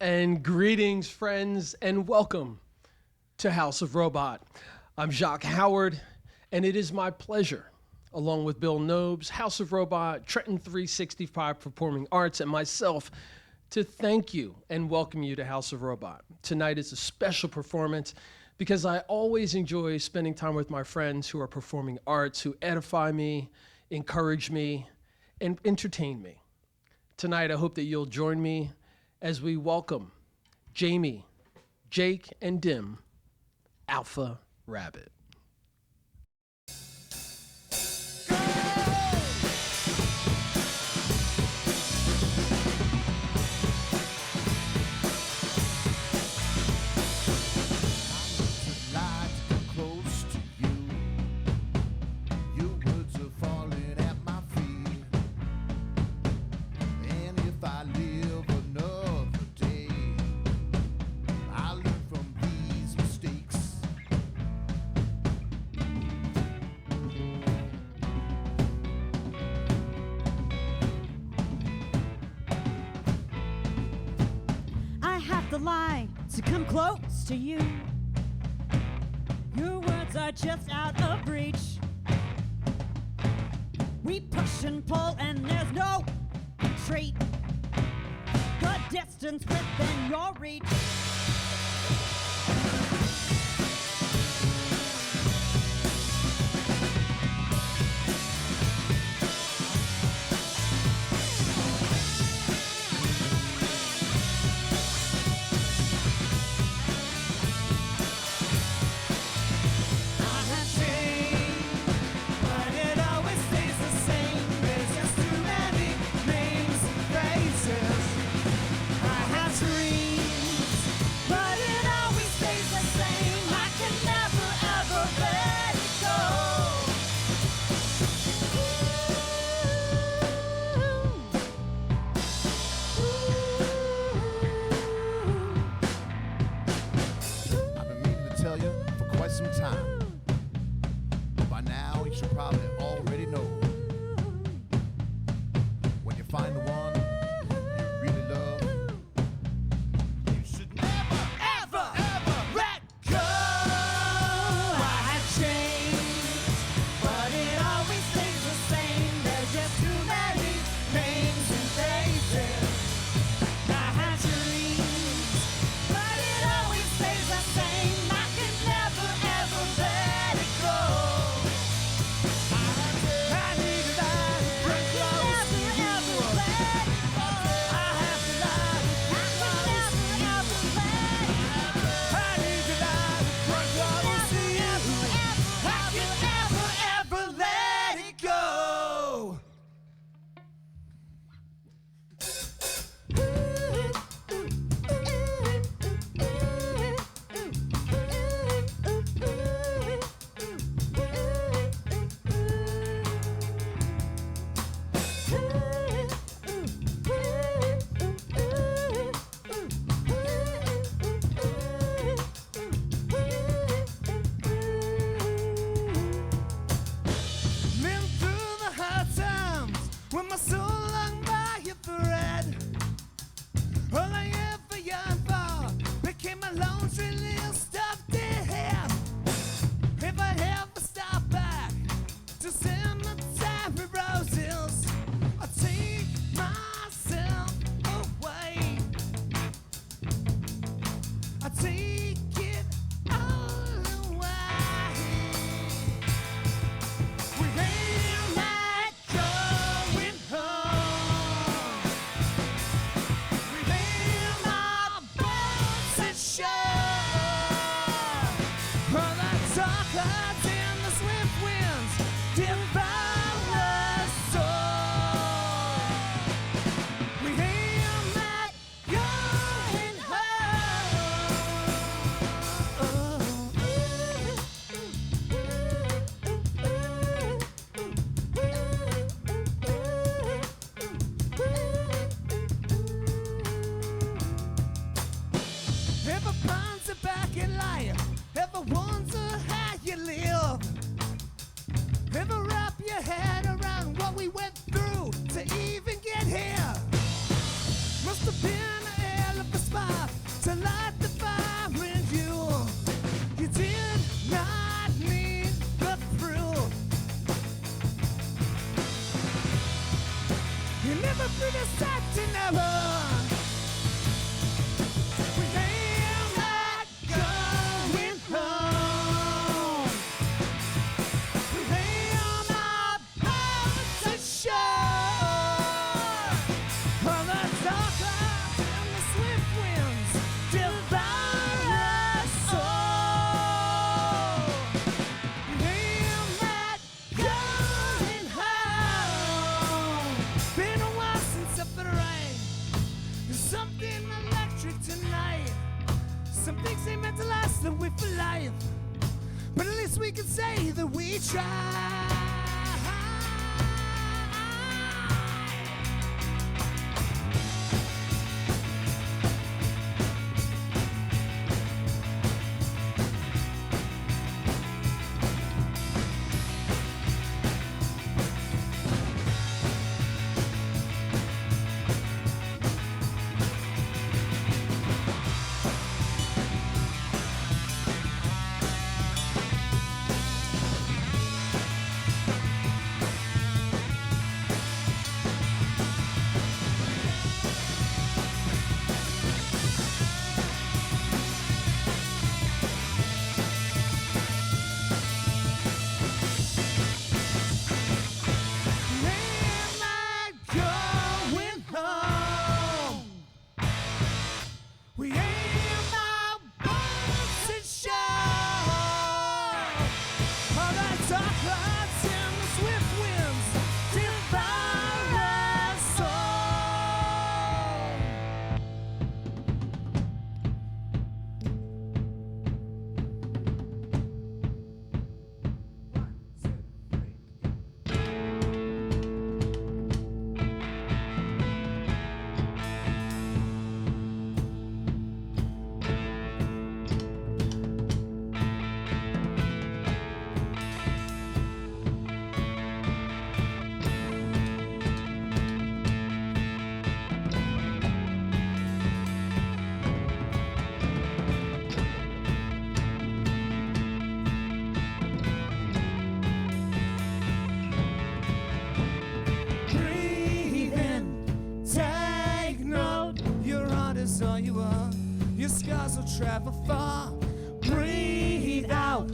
And greetings, friends, and welcome to House of Robot. I'm Jacques Howard, and it is my pleasure, along with Bill Nobes, House of Robot, Trenton 365 Performing Arts, and myself, to thank you and welcome you to House of Robot. Tonight is a special performance because I always enjoy spending time with my friends who are performing arts, who edify me, encourage me, and entertain me. Tonight, I hope that you'll join me as we welcome Jamie, Jake, and Dim, Alpha Rabbit. To come close to you, your words are just out of reach. We push and pull and there's no retreat. The distance within your reach. Must have been a hell of a spot. to light the fire in you. You did not need the thrill. You never criticized to never. We ain't not going home. We ain't not bound to shore. On the dark clouds and the swift winds devour our soul. We ain't not going home. Been a while since I've been right. There's something electric tonight. Some things ain't meant to last, they're with for life. But at least we can say that we tried. We ain't no boats to shore. All that dark clouds and the swift winds devour our soul. Breathe in, take note. Your heart is all you are. Your scars will travel far. Breathe out,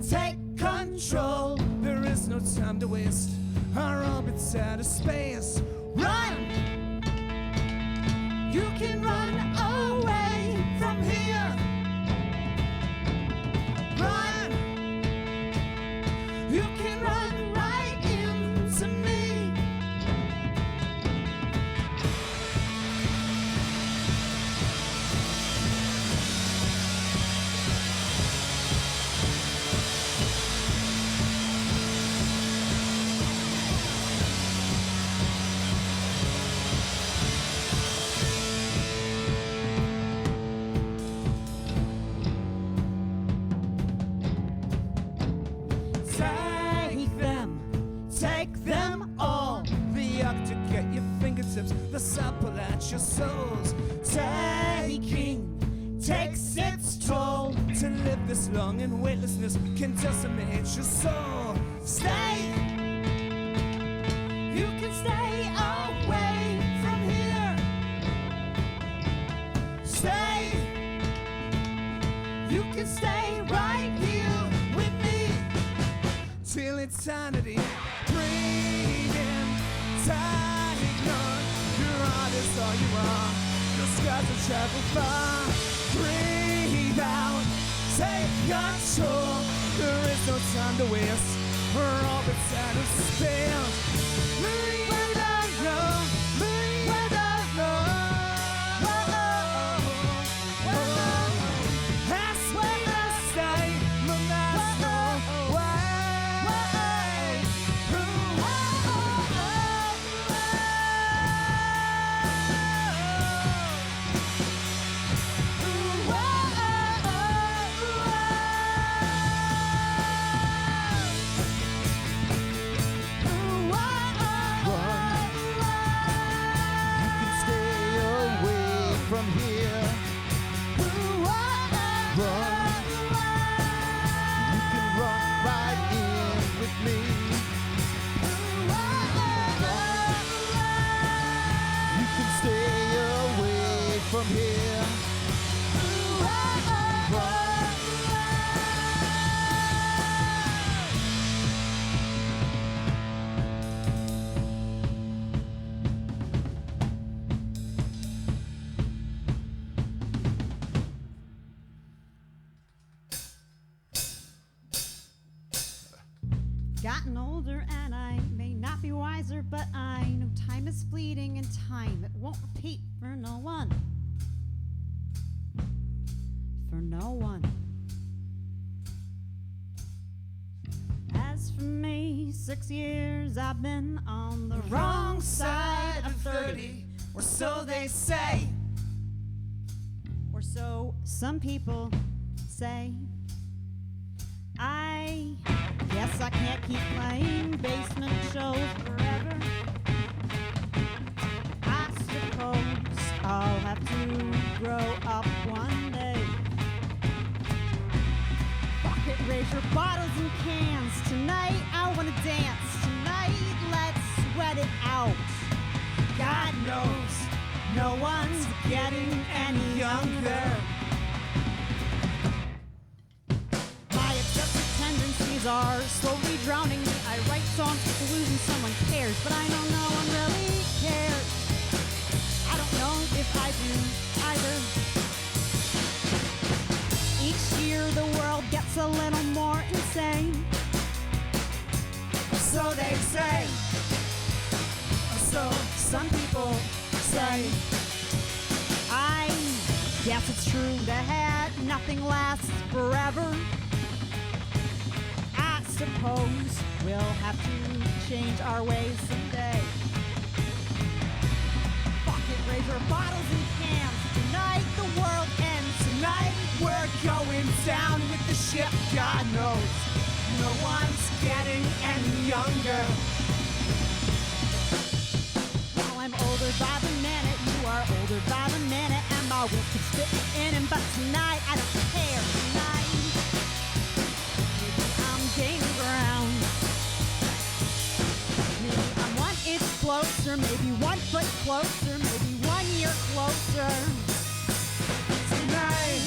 take control. There is no time to waste. Our orbit's out of space. Run! You can run away from here. Run! You can run right into me. Take them all. The arc to get your fingertips, the supple at your souls. Taking takes its toll. To live this long in weightlessness can decimate your soul. Stay. You can stay away from here. Stay. You can stay right here with me till eternity. Breathe in, take none. Your heart is all you are. Your scars will travel far. Breathe out, take control. There is no time to waste. We're all been out of space. Breathe out, no. Breathe out, no. That's where I stay. My master, Whoa. from here. Ooh, oh, oh, oh. Gotten older and I may not be wiser, but I know time is fleeting and time it won't repeat for no one. For no one. As for me, 6 years I've been on the Wrong side of 30, or so they say. or so some people say. I guess I can't keep playing basement shows forever. I suppose I'll have to grow up one day. Fuck it, raise your bottles and cans. Tonight I wanna dance. Tonight let's sweat it out. God knows no one's getting any younger. My obsessive tendencies are slowly drowning me. I write songs with the illusion someone cares, but I know no one really cares. I don't know if I do either. Each year the world gets a little more insane. So they say. So some people say. I guess it's true that nothing lasts forever. I suppose we'll have to change our ways someday. Fuck it, raise our bottles and cans. Tonight the world ends. Tonight we're going down with the ship. God knows no one's getting any younger. Well, I'm older by the minute, you are older by the minute, and my will keeps fitting in him, but tonight I don't care. Tonight, maybe I'm gaining ground. Maybe I'm 1 inch closer, maybe 1 foot closer, maybe 1 year closer. Tonight,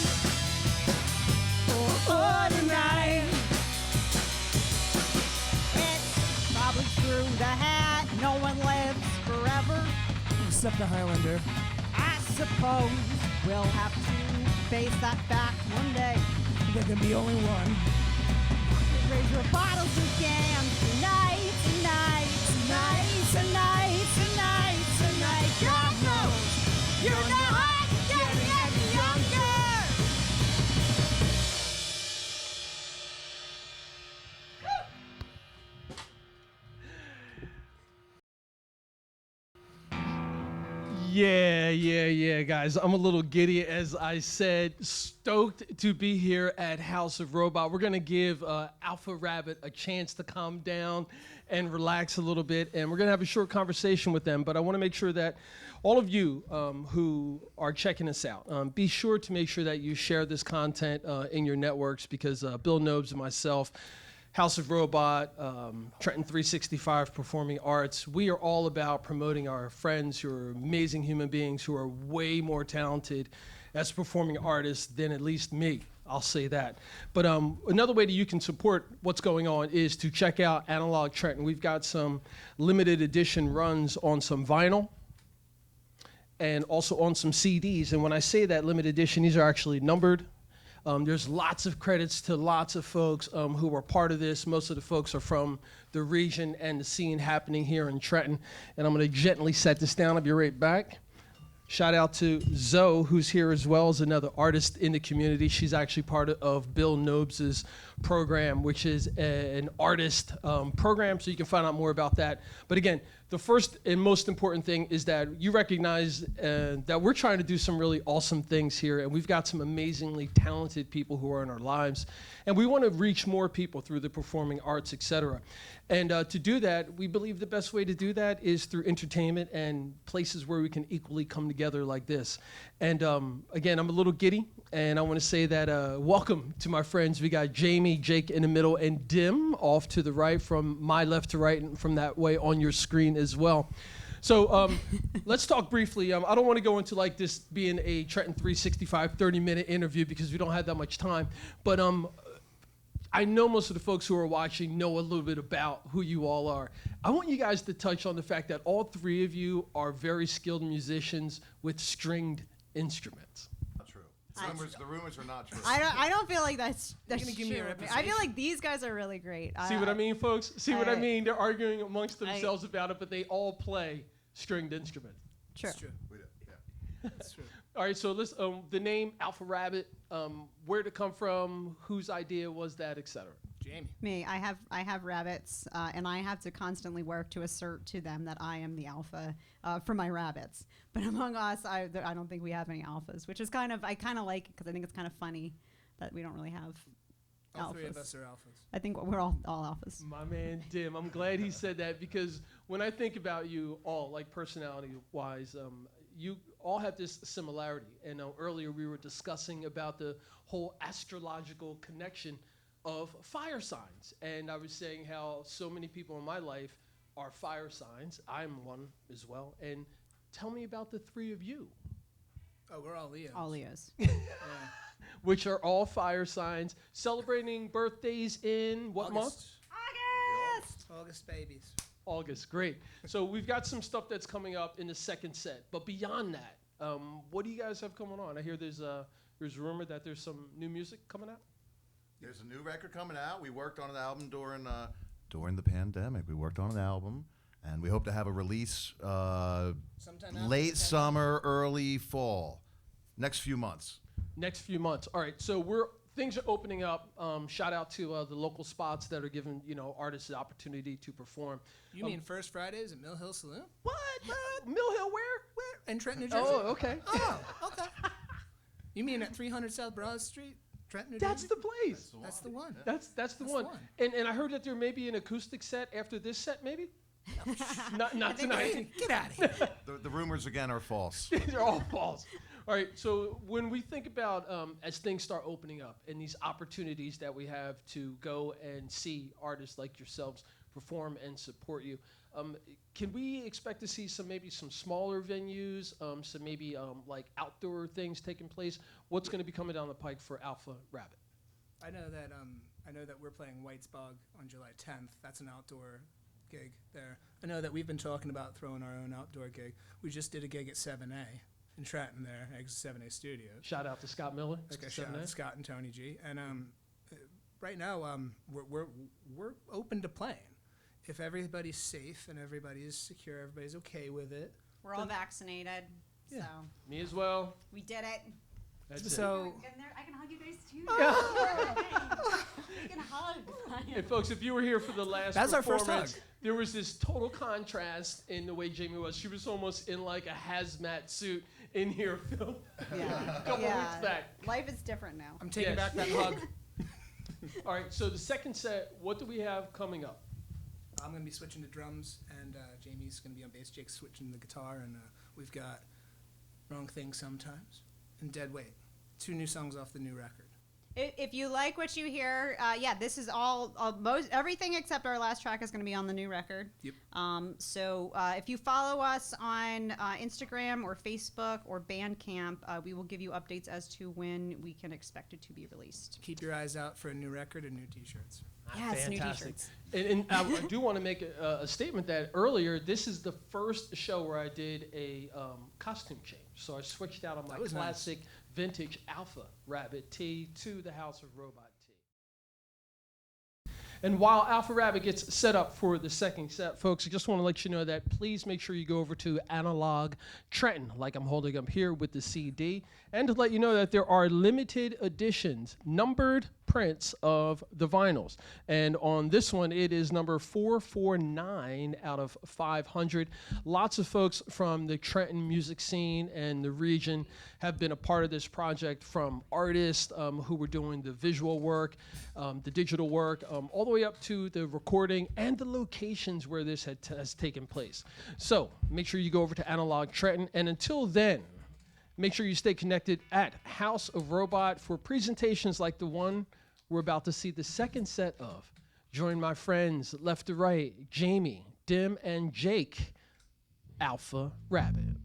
oh, tonight. It's probably true that no one lives forever. Except the Highlander. I suppose we'll have to face that fact one day. There can be only one. Raise your bottles and cans tonight, tonight, tonight, tonight, tonight, tonight. God knows you're not getting any younger. Yeah, guys. I'm a little giddy, as I said. Stoked to be here at House of Robot. We're going to give Alpha Rabbit a chance to calm down and relax a little bit, and we're going to have a short conversation with them. But I want to make sure that all of you who are checking us out, be sure to make sure that you share this content in your networks, because Bill Nobes and myself, House of Robot, Trenton 365 Performing Arts, we are all about promoting our friends who are amazing human beings who are way more talented as performing artists than at least me. I'll say that. But another way that you can support what's going on is to check out Analog Trenton. We've got some limited edition runs on some vinyl and also on some CDs. And when I say that limited edition, these are actually numbered. There's lots of credits to lots of folks who were part of this. Most of the folks are from the region and the scene happening here in Trenton. And I'm going to gently set this down. I'll be right back. Shout out to Zoe, who's here as well as another artist in the community. She's actually part of Bill Nobes' program, which is an artist program, so you can find out more about that. But again, the first and most important thing is that you recognize that we're trying to do some really awesome things here, and we've got some amazingly talented people who are in our lives, and we want to reach more people through the performing arts, etc. And to do that, we believe the best way to do that is through entertainment and places where we can equally come together like this. And again, I'm a little giddy, and I want to say that welcome to my friends. We got Jamie, Jake in the middle, and Dim off to the right, from my left to right, and from that way on your screen as well. So let's talk briefly. I don't want to go into like this being a Trenton 365 30-minute interview because we don't have that much time. But I know most of the folks who are watching know a little bit about who you all are. I want you guys to touch on the fact that all three of you are very skilled musicians with stringed instruments. Not true. The rumors are not true. I don't feel like that's gonna give me a true. I reputation. feel like these guys are really great. See what I mean, folks? See what I I- mean? They're arguing amongst themselves about it, but they all play stringed instruments. True. It's true. We do, yeah. It's true. All right, so let's the name Alpha Rabbit, where did it come from, whose idea was that, etc. Jamie. Me, I have rabbits, and I have to constantly work to assert to them that I am the alpha for my rabbits. But among us, I don't think we have any alphas, which is I kind of like it because I think it's kind of funny that we don't really have All alphas. three of us are alphas. I think we're all alphas. My man Dim, I'm glad he said that because when I think about you all, like personality-wise, you all have this similarity. And earlier we were discussing about the whole astrological connection of fire signs. And I was saying how so many people in my life are fire signs. I'm one as well. And tell me about the three of you, Oh, we're all Leos. All Leos. Yeah. which are all fire signs, celebrating birthdays in what month? August. August babies. August, great. So we've got some stuff that's coming up in the second set. But beyond that, what do you guys have coming on? I hear there's rumor that there's some new music coming out. There's a new record coming out. We worked on an album during the pandemic. We worked on an album, and we hope to have a release Sometime after late the summer, early fall, next few months. Next few months. All right. So things are opening up. Shout out to the local spots that are giving artists the opportunity to perform. You mean First Fridays at Mill Hill Saloon? What? Mill Hill where? Where? In Trenton, New Jersey. Oh, okay. Oh, okay. You mean at 300 South Broad Street, Trenton, New That's Jersey? the place. That's the one. That's the That's the one. one. And I heard that there may be an acoustic set after this set, maybe. not tonight. Get out of here. The rumors again are false. These are all false. All right, so when we think about as things start opening up and these opportunities that we have to go and see artists like yourselves perform and support you, can we expect to see maybe some smaller venues, some maybe like outdoor things taking place? What's going to be coming down the pike for Alpha Rabbit? I know that we're playing White's Bog on July 10th. That's an outdoor gig there. I know that we've been talking about throwing our own outdoor gig. We just did a gig at 7A in Trenton there, Exit 7A Studios. Shout out to Scott Miller. Okay, shout out to Scott and Tony G. And right now, we're open to playing. If everybody's safe and everybody's secure, everybody's okay with it. We're all vaccinated, Yeah. so Me as well. we did it. That's it. So I can hug you guys too. Oh. We can hug. And folks, if you were here for the last That's our first performance, hug. there was this total contrast in the way Jamie was. She was almost in like a hazmat suit in here, Phil. Yeah. A couple weeks back. Life is different now. I'm taking Yes. back that hug. All right, so the second set, what do we have coming up? I'm going to be switching to drums, and Jamie's going to be on bass. Jake's switching to the guitar, and we've got Wrong Thing Sometimes and Dead Weight. 2 new songs off the new record. If you like what you hear, this is everything except our last track is going to be on the new record. Yep. So if you follow us on Instagram or Facebook or Bandcamp, we will give you updates as to when we can expect it to be released. Keep your eyes out for a new record and new T-shirts. Yes, new Fantastic. T-shirts. And I do want to make a statement that earlier, this is the first show where I did a costume change. So I switched out on my That was nice. classic vintage Alpha Rabbit tee to the House of Robot tee. And while Alpha Rabbit gets set up for the second set, folks, I just want to let you know that please make sure you go over to Analog Trenton, like I'm holding up here with the CD, and to let you know that there are limited editions, numbered prints of the vinyls. And on this one, it is number 449 out of 500. Lots of folks from the Trenton music scene and the region have been a part of this project, from artists who were doing the visual work, the digital work, all the way up to the recording and the locations where this has taken place. So make sure you go over to Analog Trenton. And until then, make sure you stay connected at House of Robot for presentations like the one we're about to see the second set of. Join my friends left to right, Jamie, Dim, and Jake Alpha Rabbit.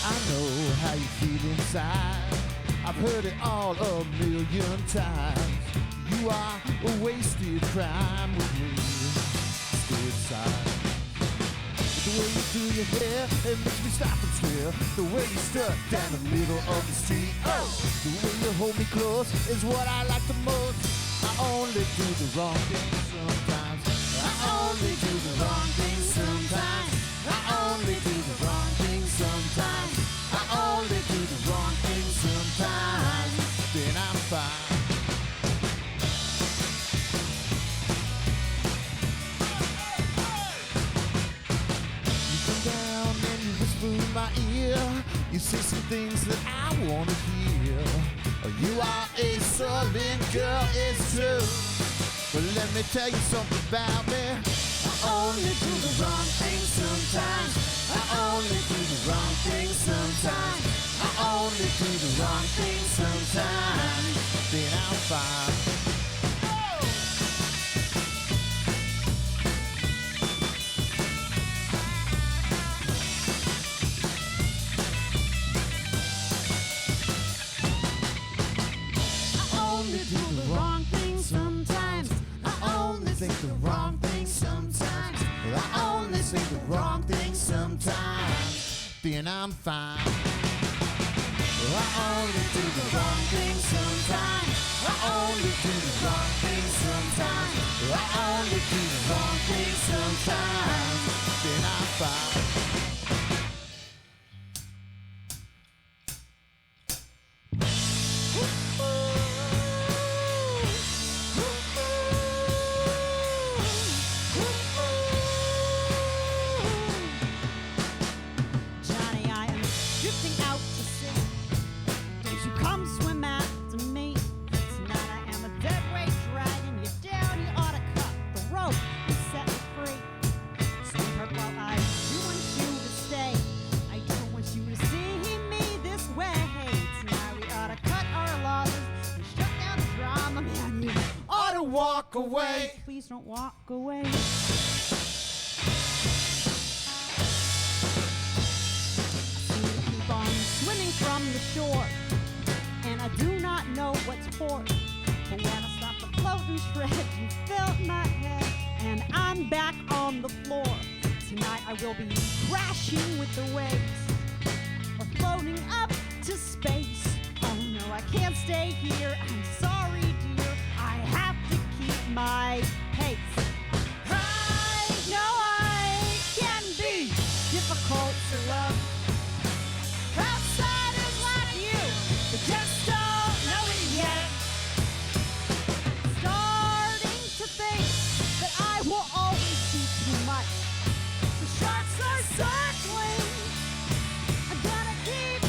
I know how you feel inside. I've heard it all a million times. You are a wasted crime with me. Stay inside. The way you do your hair, it makes me stop and stare. The way you stuck down the middle of the street. Oh, the way you hold me close is what I like the most. I only do the wrong thing sometimes. I only do the wrong thing sometimes. I only do the wrong thing sometimes. I only do the wrong thing sometimes. Then I'm fine. You come down and you whisper in my ear. You say some things that I wanna hear. You are a sullen girl, it's true. But let me tell you something about me. I only do the wrong thing sometimes. I only do the wrong thing sometimes. I only do the wrong thing sometimes. Then I'm fine. Only do the wrong thing sometimes. I only think the wrong thing sometimes. I only say the wrong thing sometimes. Then I'm fine. I only do the wrong thing sometimes. I only do the wrong thing sometimes. I only do the wrong thing sometimes. Then I'm fine. Johnny, I am drifting out to sea. Don't you come swim after me. Tonight I am a dead weight dragging you down. You ought to cut the rope and set me free. Sweetheart, while I do want you to stay, I don't want you to see me this way. Tonight we ought to cut our losses and shut down the drama. Man, you ought to Walk away. please don't walk away. Keep on swimming from the shore, and I do not know what's for. But when I stop the float and shred, you fill my head, and I'm back on the floor. Tonight I will be crashing with the waves, or floating up to space. Oh no, I can't stay here. I'm sorry, dear. I have to keep my pace. I know I can be difficult to love. Outsiders like you, they just don't know it yet. Starting to think that I will always be too much. The sharks are circling. I'm gonna keep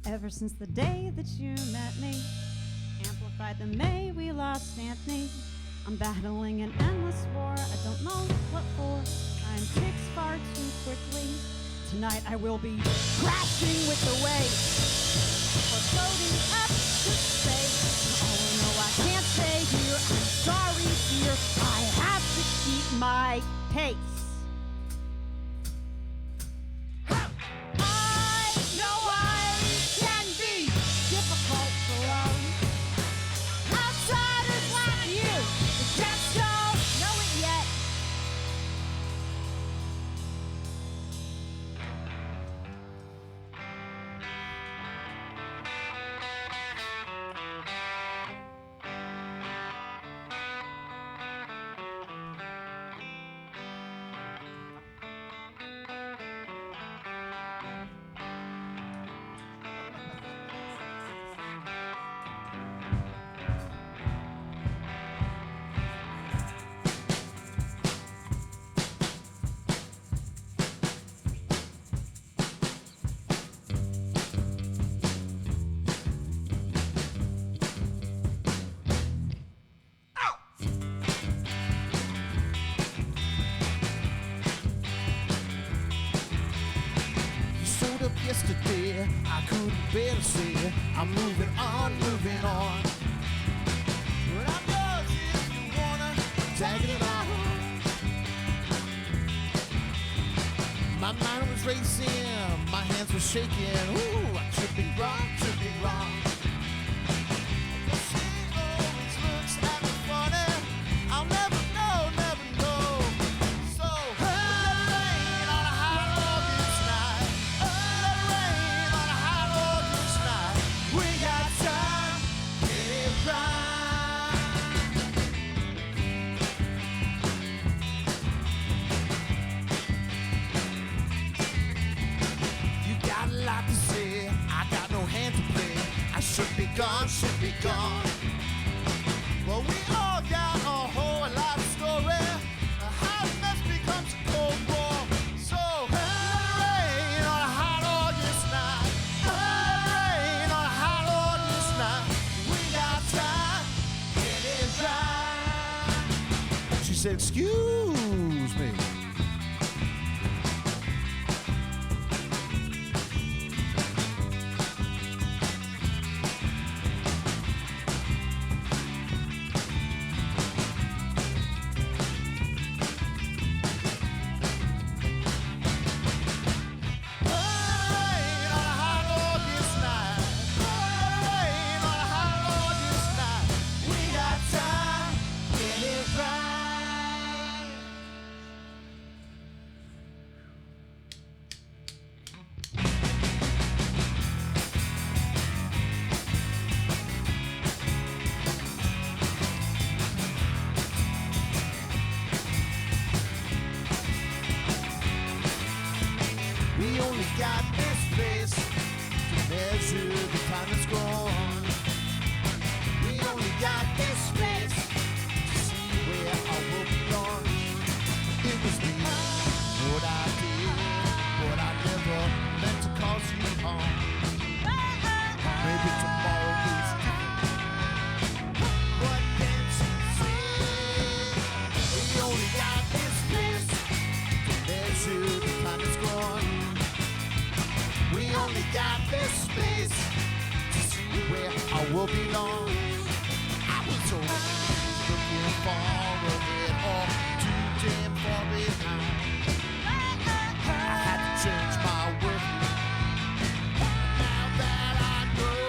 Ever since the day that you met me, amplified the May we lost Anthony. I'm battling an endless war, I don't know what for. Time ticks far too quickly. Tonight I will be crashing with the waves, or floating up to space. Oh no, I can't stay here, I'm sorry dear. I have to keep my pace. I know I can be difficult to love. Outsiders like you, they just don't know it yet. yesterday. I couldn't bear to say I'm moving on, moving on. But I'm yours if you wanna tag it along. My mind was racing, my hands were shaking. Ooh, I should be wrong, should be wrong. She always looks at me funny. I'll never know, never know. So let it rain on a hot August night. Let it rain on a hot August night. We got time, get it right. You got a lot to say, I got no hand to play. I should be gone, should be gone. Well, we all got a whole lot of story. How the mess becomes a cold war. So let it rain on a hot August night. Let it rain on a hot August night. We got time, get it right. She said, excuse me. We only got this place to measure the time that's gone. We only got this space to see where I will belong. It was me, what I did, what I never meant to cause you harm. Maybe tomorrow is different. What can she say? We only got this place to measure the time that's gone. We only got this space to see where I will belong. I was always looking far ahead or too damn far behind. I had to change my world. Now that I know.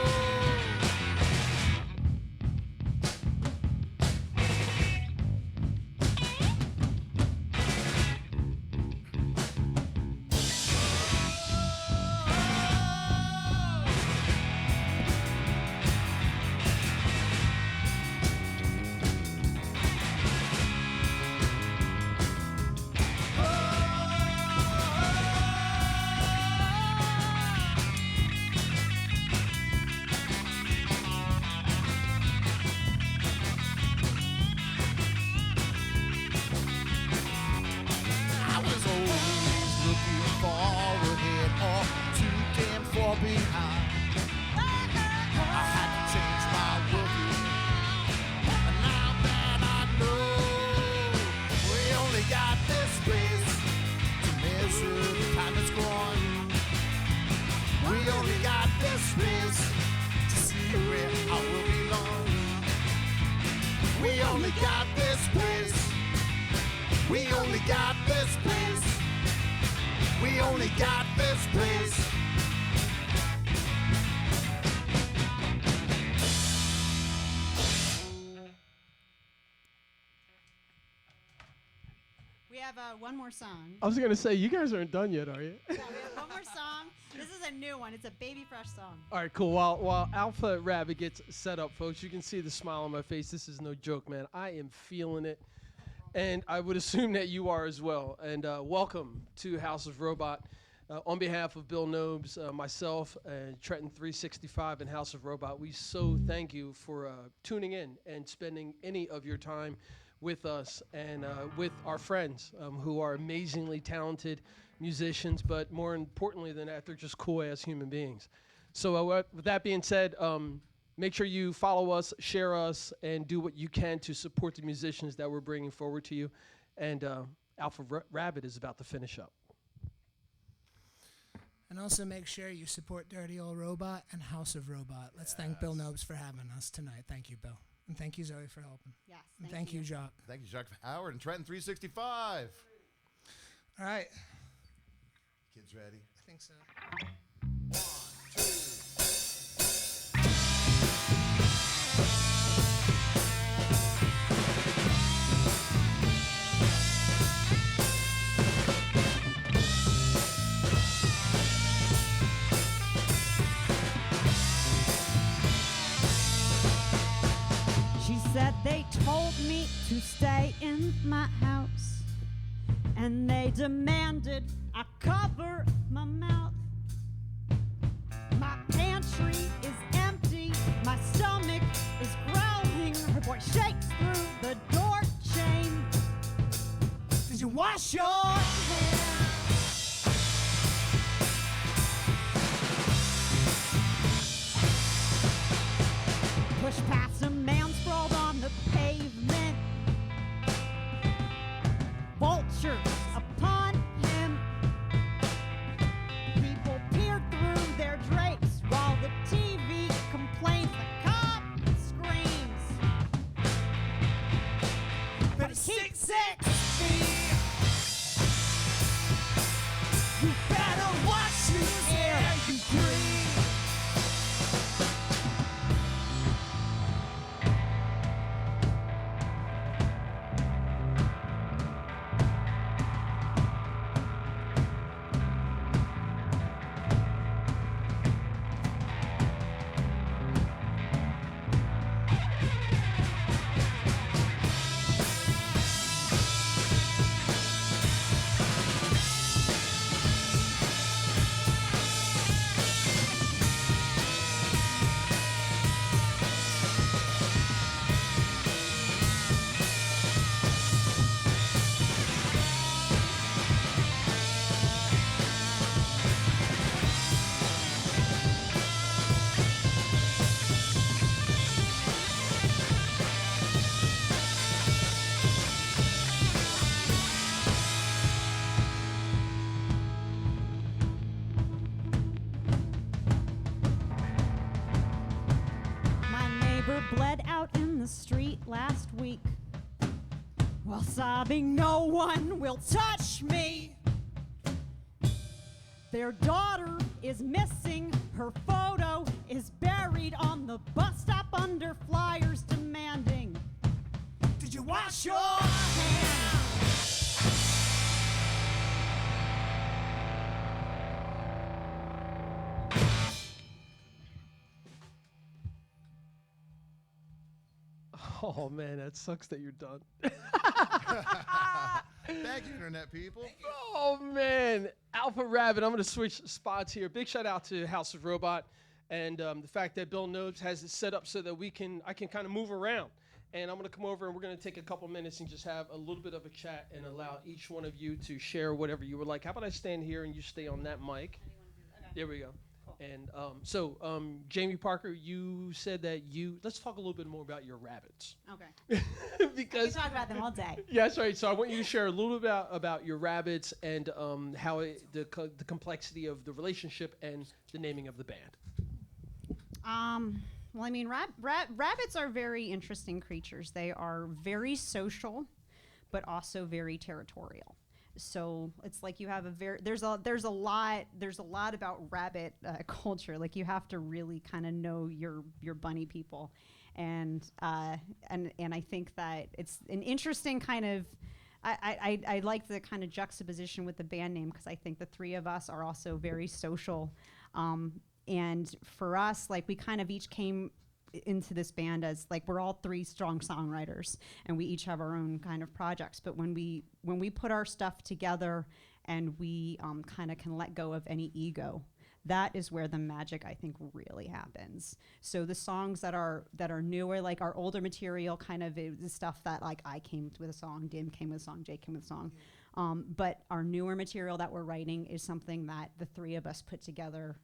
I was always looking far ahead or too damn far behind. I had to change my worldview. And now that I know we only got this space to measure the time that's gone. We only got this space to see where I will belong. We only got this space. We only got this place. We only got this place. We have one more song. I was gonna say, you guys aren't done yet, are you? Yeah, we have one more song. This is a new one. It's a Baby Fresh song. All right, cool. While Alpha Rabbit gets set up, folks, you can see the smile on my face. This is no joke, man. I am feeling it, and I would assume that you are as well. And welcome to House of Robot. On behalf of Bill Nobes, myself, and Trenton 365 and House of Robot, we so thank you for tuning in and spending any of your time with us and with our friends who are amazingly talented musicians, but more importantly than that, they're just cool-ass human beings. So with that being said, make sure you follow us, share us, and do what you can to support the musicians that we're bringing forward to you. And Alpha Rabbit is about to finish up. And also make sure you support Dirty Old Robot and House of Robot. Let's thank Bill Nobes for having us tonight. Thank you, Bill. And thank you, Zoe, for helping. Yes. And thank you, Jacques. Thank you, Jacques Howard and Trenton 365. All right. Kids ready? I think so. She said they told me to stay in my house, and they demanded I cover my mouth. My pantry is empty, my stomach is growling. Her voice shakes through the door chain. Did you wash your hands? Push past a man sprawled on the pavement. Vultures upon him. People peer through their drapes while the TV complains. The cop screams. But it's 6 feet. You better watch whose air you breathe. My neighbor bled out in the street last week while sobbing, "No one will touch me." Their daughter is missing. Her photo is buried on the bus stop under flyers demanding, Did you wash your hands? Oh man, that sucks that you're done. Thank you, Internet people. Oh man, Alpha Rabbit. I'm gonna switch spots here. Big shout out to House of Robot, and the fact that Bill Nobes has it set up so that I can kind of move around. And I'm gonna come over and we're gonna take a couple minutes and just have a little bit of a chat and allow each one of you to share whatever you would like. How about I stand here and you stay on that mic? There we go. And Jamie Parker, you said that let's talk a little bit more about your rabbits. okay, we Because talk about them all day. yeah, that's right. So I want you to share a little bit about your rabbits and how the complexity of the relationship and the naming of the band. Well, I mean, rabbits are very interesting creatures. They are very social, but also very territorial. So it's like you have there's a lot about rabbit culture. Like you have to really kind of know your bunny people, and I think that it's an interesting kind of. I like the kind of juxtaposition with the band name because I think the three of us are also very social. And for us, like we kind of each came into this band as like we're all three strong songwriters and we each have our own kind of projects. But when we put our stuff together and we kind of can let go of any ego, that is where the magic I think really happens. So the songs that are newer, like our older material, kind of is stuff that like I came with a song, Dim came with a song, Jake came with a song. But our newer material that we're writing is something that the three of us put together,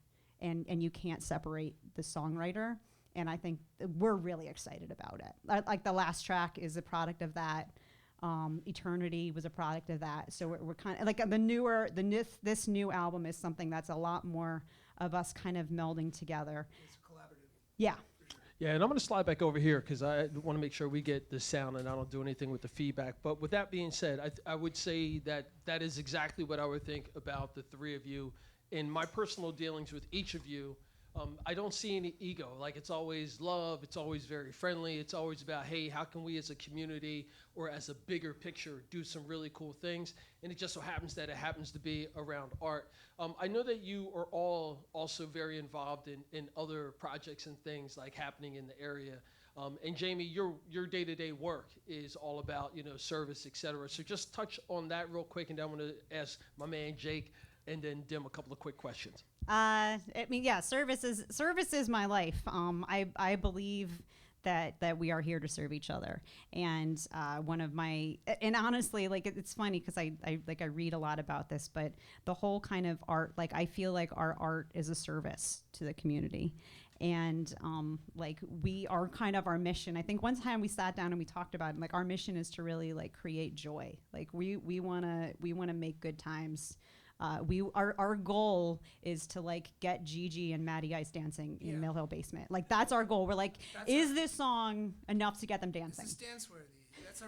and you can't separate the songwriter. And I think we're really excited about it. Like the last track is a product of that. Eternity was a product of that. So we're kind of like this new album is something that's a lot more of us kind of melding together. It's collaborative. Yeah. Yeah, and I'm going to slide back over here because I want to make sure we get the sound and I don't do anything with the feedback. But with that being said, I would say that is exactly what I would think about the three of you. In my personal dealings with each of you, I don't see any ego. Like, it's always love. It's always very friendly. It's always about, hey, how can we as a community or as a bigger picture do some really cool things? And it just so happens that it happens to be around art. I know that you are all also very involved in other projects and things like happening in the area. And Jamie, your day-to-day work is all about, service, et cetera. So just touch on that real quick, and then I'm going to ask my man Jake and then Dim a couple of quick questions. Service is my life. I believe that we are here to serve each other. And and honestly, like, it's funny because I read a lot about this, but the whole kind of art, like, I feel like our art is a service to the community. And we are kind of our mission. I think one time we sat down and we talked about it, like, our mission is to really like create joy. Like, we wanna make good times. Our goal is to like get Gigi and Matty Ice dancing in Mill Hill Basement. Like, that's our goal. We're like, is this song enough to get them dancing? This is dance worthy. That's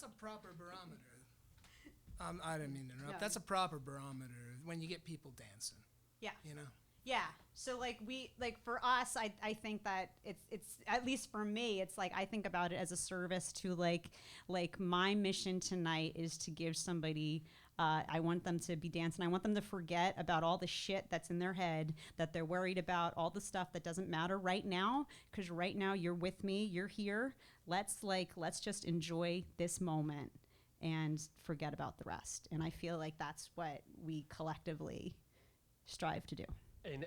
a proper barometer. I didn't mean to interrupt. No. That's a proper barometer when you get people dancing. Yeah. Yeah. So for us, I think that it's at least for me, it's like I think about it as a service to like my mission tonight is to give somebody. I want them to be dancing. I want them to forget about all the shit that's in their head that they're worried about, all the stuff that doesn't matter right now. Because right now you're with me, you're here. Let's just enjoy this moment and forget about the rest. And I feel like that's what we collectively strive to do.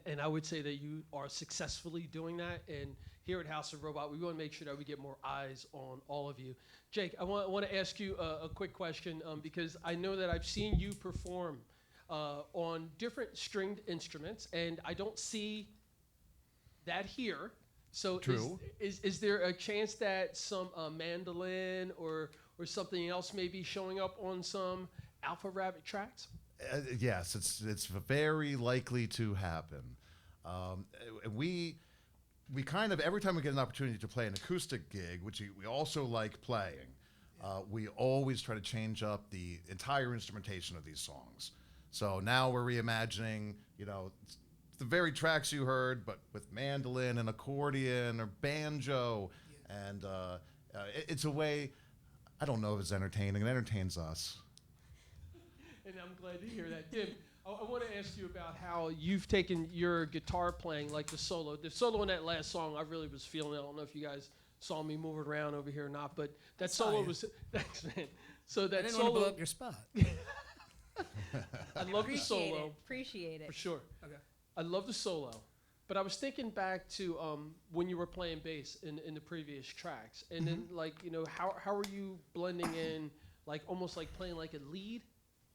And I would say that you are successfully doing that. And here at House of Robot, we want to make sure that we get more eyes on all of you. Jake, I want to ask you a quick question because I know that I've seen you perform on different stringed instruments, and I don't see that here. So True. Is there a chance that some mandolin or something else may be showing up on some Alpha Rabbit tracks? Yes, it's very likely to happen. We kind of, every time we get an opportunity to play an acoustic gig, which we also like playing, we always try to change up the entire instrumentation of these songs. So now we're reimagining, the very tracks you heard, but with mandolin and accordion or banjo. Yeah. And it's a way, I don't know if it's entertaining, it entertains us. And I'm glad to hear that. Dim, I want to ask you about how you've taken your guitar playing, like the solo. The solo in that last song, I really was feeling it. I don't know if you guys saw me moving around over here or not, but that solo was, thanks, man. So that I didn't solo, want to blow up your spot. I love the solo. Appreciate it. For sure. Okay. I love the solo. But I was thinking back to when you were playing bass in the previous tracks. And then, how are you blending in, like, almost like playing like a lead?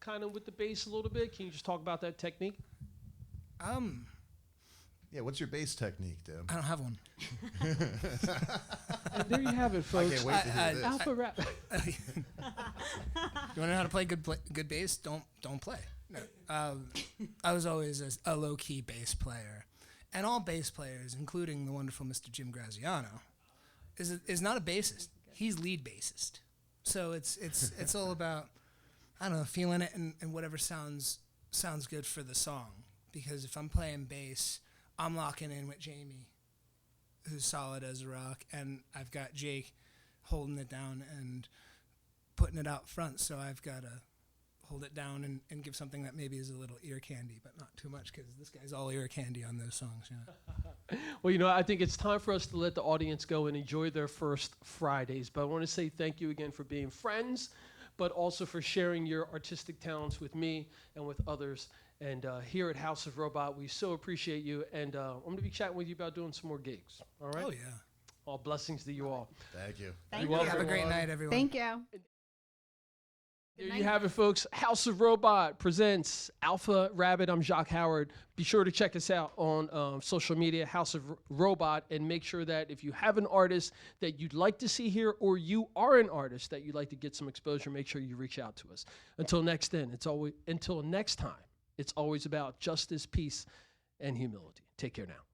Kind of with the bass a little bit. Can you just talk about that technique? Yeah, what's your bass technique, Dim? I don't have one. And there you have it, folks. I can't wait to hear this. Alpha Rap. You want to know how to play good bass? Don't play. No. I was always a low-key bass player, and all bass players, including the wonderful Mr. Jim Graziano, is not a bassist. He's lead bassist. So it's all about, I don't know, feeling it and whatever sounds good for the song. Because if I'm playing bass, I'm locking in with Jamie, who's solid as a rock, and I've got Jake holding it down and putting it out front. So I've got to hold it down and give something that maybe is a little ear candy, but not too much, because this guy's all ear candy on those songs. Well, I think it's time for us to let the audience go and enjoy their first Fridays. But I want to say thank you again for being friends, but also for sharing your artistic talents with me and with others. And here at House of Robot, we so appreciate you. And I'm going to be chatting with you about doing some more gigs. All right? Oh, yeah. All blessings to you all. Thank you. Thank you. Have a great night, everyone. Thank you. There you have it, folks. House of Robot presents Alpha Rabbit. I'm Jacques Howard. Be sure to check us out on social media, House of Robot, and make sure that if you have an artist that you'd like to see here, or you are an artist that you'd like to get some exposure, make sure you reach out to us. Until next time, it's always about justice, peace, and humility. Take care now.